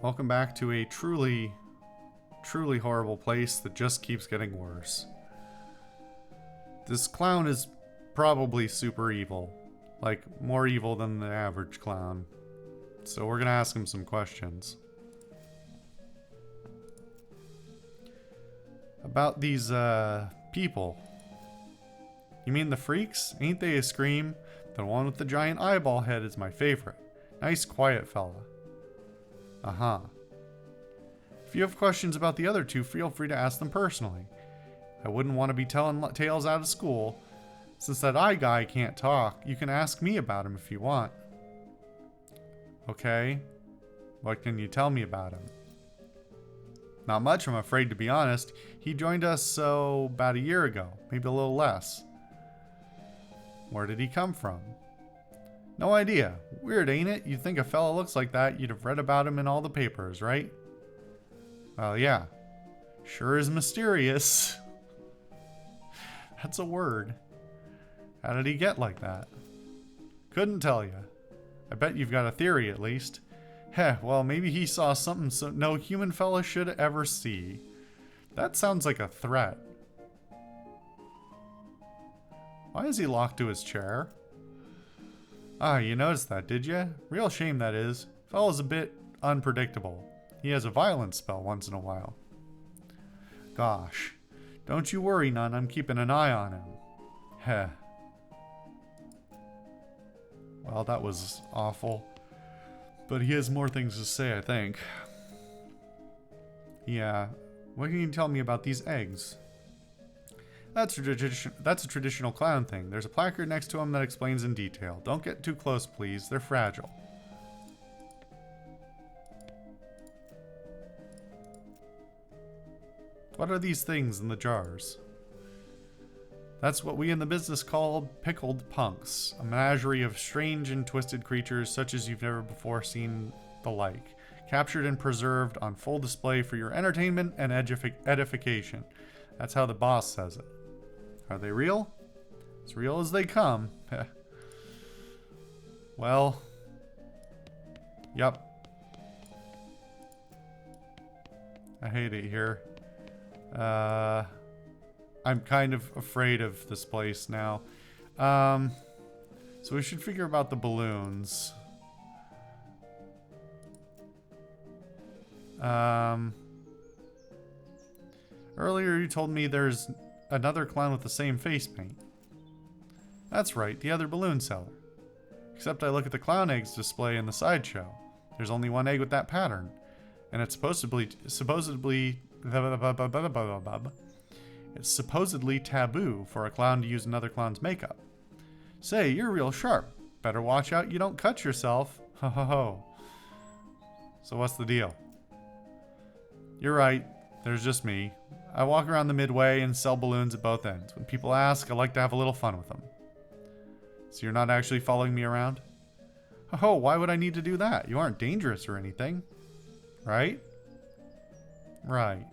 Welcome back to a truly, truly horrible place that just keeps getting worse. This clown is probably super evil. Like, more evil than the average clown. So we're gonna ask him some questions. About these, people. You mean the freaks? Ain't they a scream? The one with the giant eyeball head is my favorite. Nice quiet fella. Uh-huh. If you have questions about the other two, feel free to ask them personally. I wouldn't want to be telling tales out of school. Since that eye guy can't talk, you can ask me about him if you want. Okay. What can you tell me about him? Not much, I'm afraid, to be honest. He joined us, about a year ago. Maybe a little less. Where did he come from? No idea. Weird, ain't it? You'd think a fella looks like that, you'd have read about him in all the papers, right? Well, yeah. Sure is mysterious. That's a word. How did he get like that? Couldn't tell you. I bet you've got a theory, at least. Heh, well, maybe he saw something no human fella should ever see. That sounds like a threat. Why is he locked to his chair? Ah, you noticed that, did you? Real shame, that is. Fella's a bit unpredictable. He has a violence spell once in a while. Gosh. Don't you worry, none. I'm keeping an eye on him. Heh. Well, that was awful. But he has more things to say, I think. Yeah. What can you tell me about these eggs? That's a traditional clown thing. There's a placard next to him that explains in detail. Don't get too close, please. They're fragile. What are these things in the jars? That's what we in the business call pickled punks. A menagerie of strange and twisted creatures such as you've never before seen the like. Captured and preserved on full display for your entertainment and edification. That's how the boss says it. Are they real? As real as they come. Well. Yep. I hate it here. I'm kind of afraid of this place now. So we should figure about the balloons. Earlier you told me there's another clown with the same face paint. That's right, the other balloon seller. Except I look at the clown eggs display in the sideshow. There's only one egg with that pattern. And it's supposedly it's supposedly taboo for a clown to use another clown's makeup. Say, you're real sharp. Better watch out you don't cut yourself. Ho ho ho. So what's the deal? You're right. There's just me. I walk around the midway and sell balloons at both ends. When people ask, I like to have a little fun with them. So you're not actually following me around? Oh, why would I need to do that? You aren't dangerous or anything. Right? Right.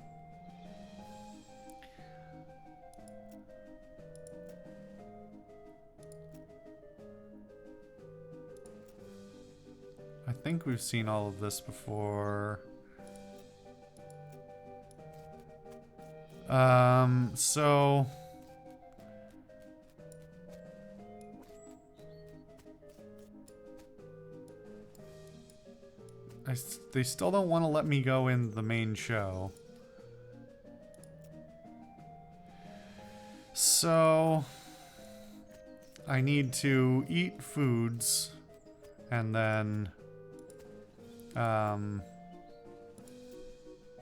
I think we've seen all of this before. So... they still don't want to let me go in the main show. So... I need to eat foods, and then...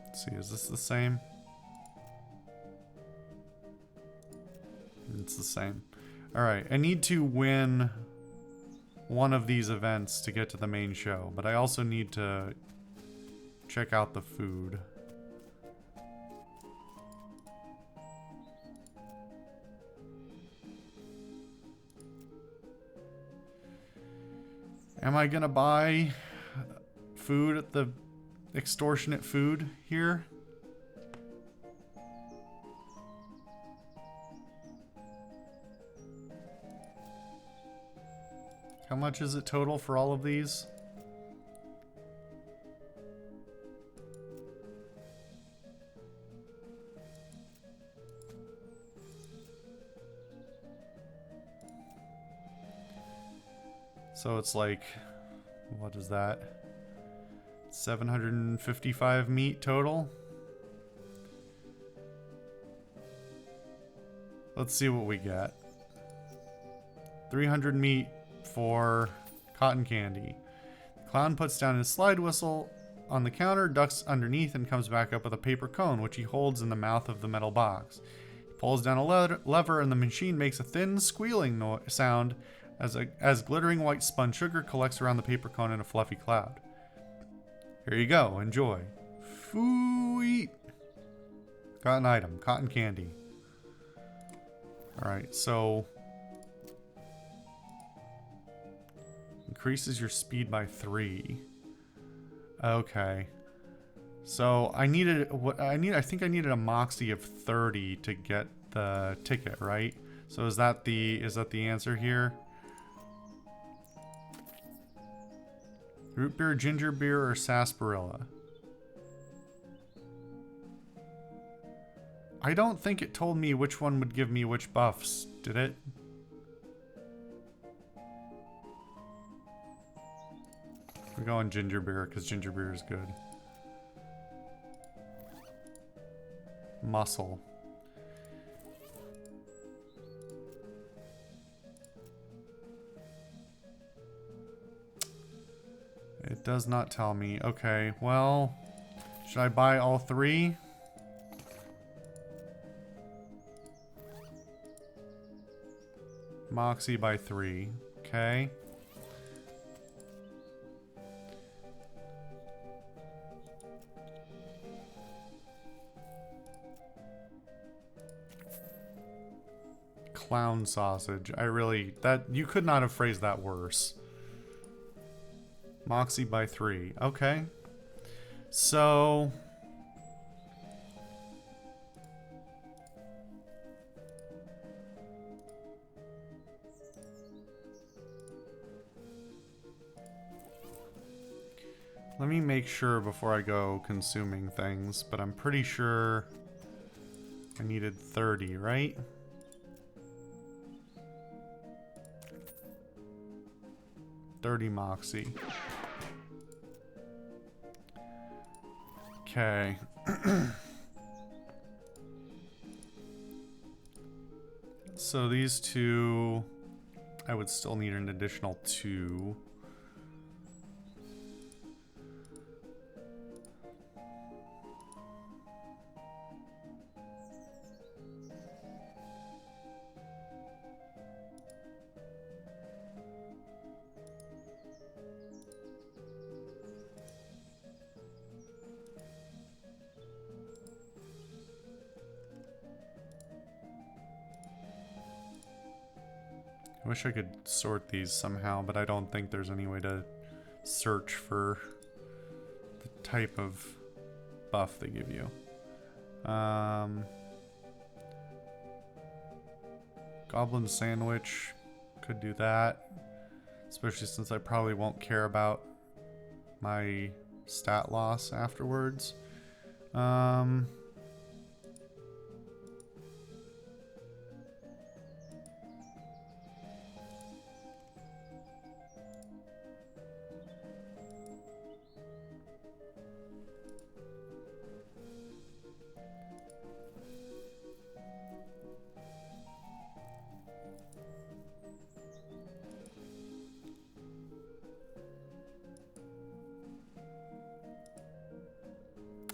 let's see, is this the same? It's the same. Alright, I need to win one of these events to get to the main show, but I also need to check out the food. Am I gonna buy food at the extortionate food here? How much is it total for all of these? So it's like, what is that? 755 meat total. Let's see what we get. 300 meat for cotton candy. The clown puts down his slide whistle on the counter, ducks underneath, and comes back up with a paper cone, which he holds in the mouth of the metal box. He pulls down a lever, and the machine makes a thin squealing sound as glittering white spun sugar collects around the paper cone in a fluffy cloud. Here you go. Enjoy. Foo-eat. Got an item. Cotton candy. Alright, so... increases your speed by 3. Okay. So I needed I think I needed a moxie of 30 to get the ticket, right? So is that the answer here? Root beer, ginger beer, or sarsaparilla? I don't think it told me which one would give me which buffs, did it? We're going ginger beer because ginger beer is good. Muscle. It does not tell me. Okay, well, should I buy all 3? Moxie by 3. Okay. Clown sausage. You could not have phrased that worse. Moxie by 3. Okay. So... let me make sure before I go consuming things, but I'm pretty sure I needed 30, right? $30 moxie. Okay. So these 2, I would still need an additional 2. I wish I could sort these somehow, but I don't think there's any way to search for the type of buff they give you. Goblin sandwich, could do that, especially since I probably won't care about my stat loss afterwards.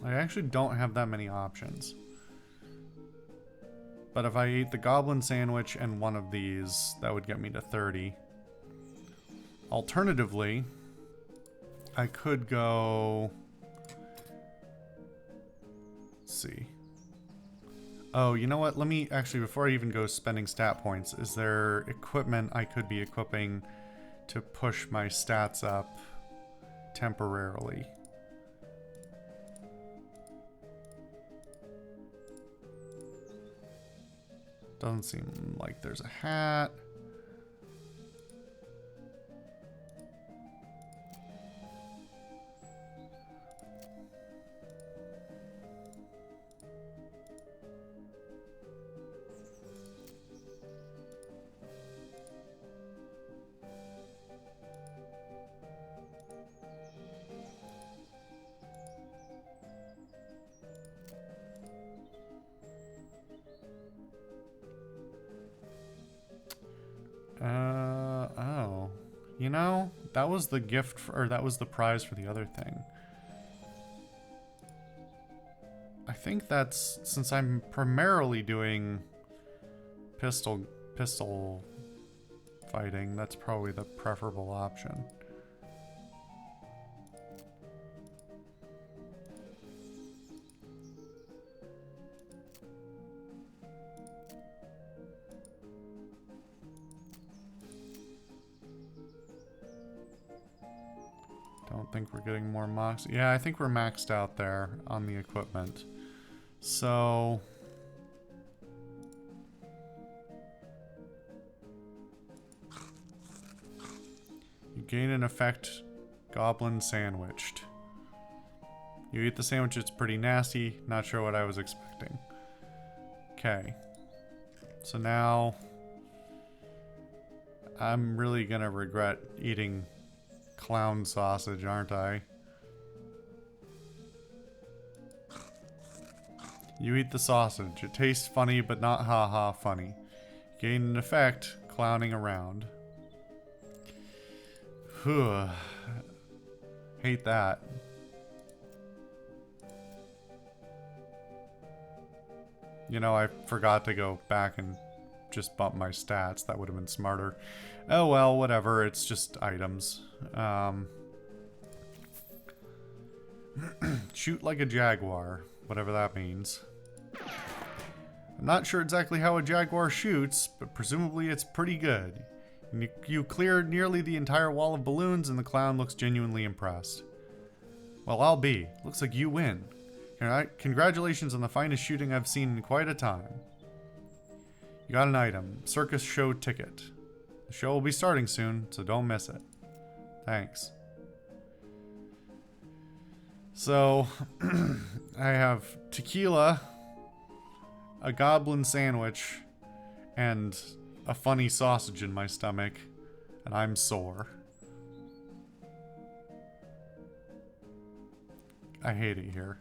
I actually don't have that many options. But if I ate the goblin sandwich and one of these, that would get me to 30. Alternatively, I could go... let's see. Oh, you know what? Let me actually, before I even go spending stat points, is there equipment I could be equipping to push my stats up temporarily? Doesn't seem like there's a hat. You know, that was the gift, or that was the prize for the other thing. I think that's, since I'm primarily doing pistol fighting, that's probably the preferable option. Don't think we're getting more mox. Yeah, I think we're maxed out there on the equipment. So you gain an effect, goblin sandwiched. You eat the sandwich, it's pretty nasty. Not sure what I was expecting. Okay. So now I'm really gonna regret eating clown sausage, aren't I? You eat the sausage. It tastes funny, but not haha funny. Gain an effect, clowning around. Hate that. You know, I forgot to go back and just bump my stats. That would have been smarter. Oh well, whatever. It's just items. Shoot like a jaguar. Whatever that means. I'm not sure exactly how a jaguar shoots, but presumably it's pretty good. You clear nearly the entire wall of balloons and the clown looks genuinely impressed. Well, I'll be. Looks like you win. Congratulations on the finest shooting I've seen in quite a time. You got an item. Circus show ticket. The show will be starting soon, so don't miss it. Thanks. So, I have tequila, a goblin sandwich, and a funny sausage in my stomach, and I'm sore. I hate it here.